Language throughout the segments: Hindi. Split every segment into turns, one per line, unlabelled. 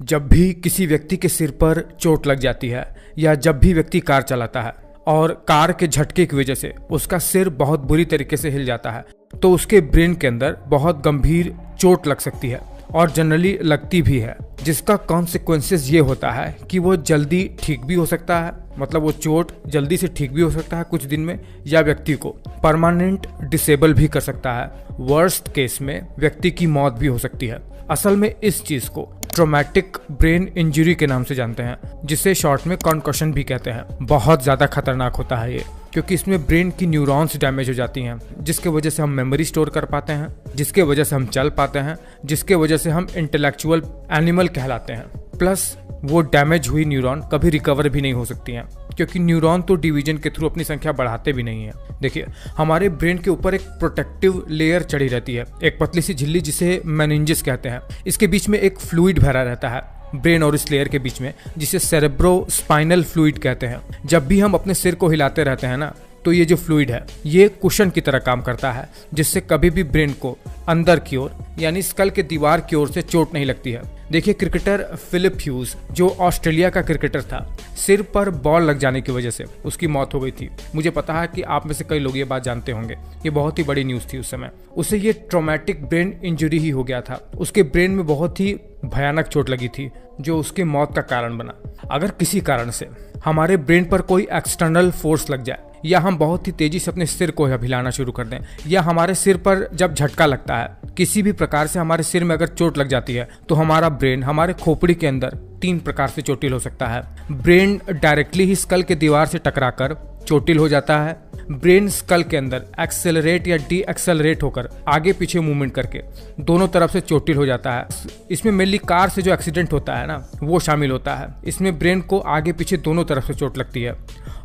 जब भी किसी व्यक्ति के सिर पर चोट लग जाती है या जब भी व्यक्ति कार चलाता है और कार के झटके की वजह से उसका सिर बहुत बुरी तरीके से हिल जाता है, तो उसके ब्रेन के अंदर बहुत गंभीर चोट लग सकती है और जनरली लगती भी है, जिसका कॉन्सिक्वेंसेस ये होता है कि वो जल्दी ठीक भी हो सकता है, मतलब वो चोट जल्दी से ठीक भी हो सकता है कुछ दिन में, या व्यक्ति को परमानेंट डिसेबल भी कर सकता है। वर्स्ट केस में व्यक्ति की मौत भी हो सकती है। असल में इस चीज को ट्रॉमेटिक ब्रेन इंजरी के नाम से जानते हैं, जिसे शॉर्ट में कॉन्कशन भी कहते हैं। बहुत ज्यादा खतरनाक होता है ये, क्योंकि इसमें ब्रेन की न्यूरॉन्स डैमेज हो जाती हैं, जिसके वजह से हम मेमोरी स्टोर कर पाते हैं, जिसके वजह से हम चल पाते हैं, जिसके वजह से हम इंटेलेक्चुअल एनिमल कहलाते हैं। प्लस वो डैमेज हुई न्यूरॉन कभी रिकवर भी नहीं हो सकती हैं, क्योंकि न्यूरॉन तो डिवीजन के थ्रू अपनी संख्या बढ़ाते भी नहीं है। देखिए, हमारे ब्रेन के ऊपर एक प्रोटेक्टिव लेयर चढ़ी रहती है, एक पतली सी झिल्ली जिसे मेनिंजेस कहते हैं। इसके बीच में एक फ्लूइड भरा रहता है ब्रेन और इस लेयर के बीच में, जिसे सेरेब्रो स्पाइनल फ्लूइड कहते हैं। जब भी हम अपने सिर को हिलाते रहते हैं ना, तो ये जो फ्लूइड है ये कुशन की तरह काम करता है, जिससे कभी भी ब्रेन को अंदर की ओर यानी स्कल के दीवार की ओर से चोट नहीं लगती है। देखिए, क्रिकेटर फिलिप ह्यूज जो ऑस्ट्रेलिया का क्रिकेटर था, सिर पर बॉल लग जाने की वजह से उसकी मौत हो गई थी। मुझे पता है कि आप में से कई लोग ये बात जानते होंगे, ये बहुत ही बड़ी न्यूज़ थी उस समय। उसे ये ट्रॉमेटिक ब्रेन इंजरी ही हो गया था। उसके ब्रेन में बहुत ही भयानक चोट लगी थी, जो उसकी मौत का कारण बना। अगर किसी कारण से हमारे ब्रेन पर कोई एक्सटर्नल फोर्स लग जाए, या हम बहुत ही तेजी से अपने सिर को हिलाना शुरू कर दें, या हमारे सिर पर जब झटका लगता है, किसी भी प्रकार से हमारे सिर में अगर चोट लग जाती है, तो हमारा ब्रेन हमारे खोपड़ी के अंदर 3 प्रकार से चोटिल हो सकता है। ब्रेन डायरेक्टली ही स्कल के दीवार से टकराकर चोटिल हो जाता है। ब्रेन स्कल के अंदर एक्सेलरेट या डी एक्सेलरेट होकर आगे पीछे मूवमेंट करके दोनों तरफ से चोटिल हो जाता है। इसमें मेनली कार से जो एक्सीडेंट होता है ना, वो शामिल होता है। इसमें ब्रेन को आगे पीछे दोनों तरफ से चोट लगती है।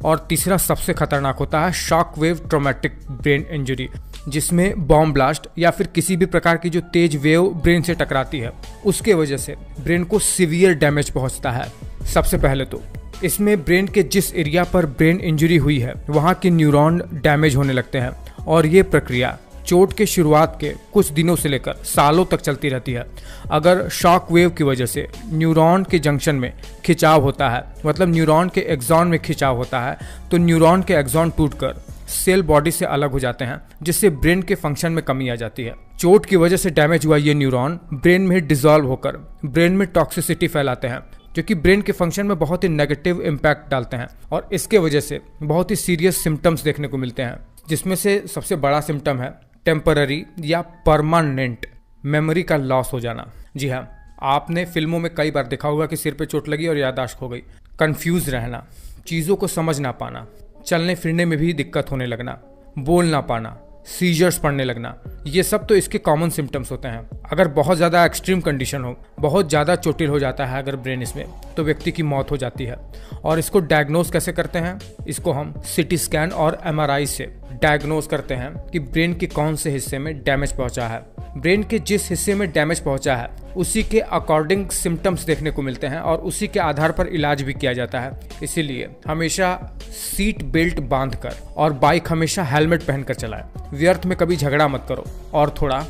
और तीसरा सबसे खतरनाक होता है shock wave traumatic brain injury, जिसमें बॉम्ब ब्लास्ट या फिर किसी भी प्रकार की जो तेज वेव ब्रेन से टकराती है, उसके वजह से ब्रेन को सीवियर डैमेज पहुंचता है। सबसे पहले तो इसमें ब्रेन के जिस एरिया पर ब्रेन इंजरी हुई है वहां के न्यूरॉन डैमेज होने लगते हैं, और ये प्रक्रिया चोट के शुरुआत के कुछ दिनों से लेकर सालों तक चलती रहती है। अगर शॉक वेव की वजह से न्यूरॉन के जंक्शन में खिंचाव होता है, मतलब न्यूरॉन के एक्सॉन में खिंचाव होता है, तो न्यूरॉन के एक्सॉन टूटकर सेल बॉडी से अलग हो जाते हैं, जिससे ब्रेन के फंक्शन में कमी आ जाती है। चोट की वजह से डैमेज हुआ ये न्यूरॉन ब्रेन में डिसॉल्व होकर ब्रेन में टॉक्सिसिटी फैलाते हैं, जो कि ब्रेन के फंक्शन में बहुत ही नेगेटिव इम्पैक्ट डालते हैं, और इसके वजह से बहुत ही सीरियस सिम्टम्स देखने को मिलते हैं, जिसमें से सबसे बड़ा सिम्टम है टेम्पररी या परमानेंट मेमोरी का लॉस हो जाना। जी हाँ, आपने फिल्मों में कई बार देखा होगा कि सिर पे चोट लगी और याददाश्त खो गई। कंफ्यूज रहना, चीज़ों को समझ ना पाना, चलने फिरने में भी दिक्कत होने लगना, बोल ना पाना, सीजर्स पड़ने लगना, ये सब तो इसके कॉमन सिम्टम्स होते हैं। अगर बहुत ज़्यादा एक्सट्रीम कंडीशन हो, बहुत ज़्यादा चोटिल हो जाता है अगर ब्रेन इसमें, तो व्यक्ति की मौत हो जाती है। और इसको डायग्नोज कैसे करते हैं? इसको हम सिटी स्कैन और MRI से डायग्नोज करते हैं कि ब्रेन के कौन से हिस्से में डैमेज पहुंचा है। ब्रेन के जिस हिस्से में डैमेज पहुंचा है उसी के अकॉर्डिंग सिम्टम्स देखने को मिलते हैं, और उसी के आधार पर इलाज भी किया जाता है। इसीलिए हमेशा सीट बेल्ट बांधकर और बाइक हमेशा हेलमेट पहनकर चलाएं। व्यर्थ में कभी झगड़ा मत करो और थोड़ा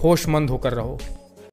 होशमंद होकर रहो।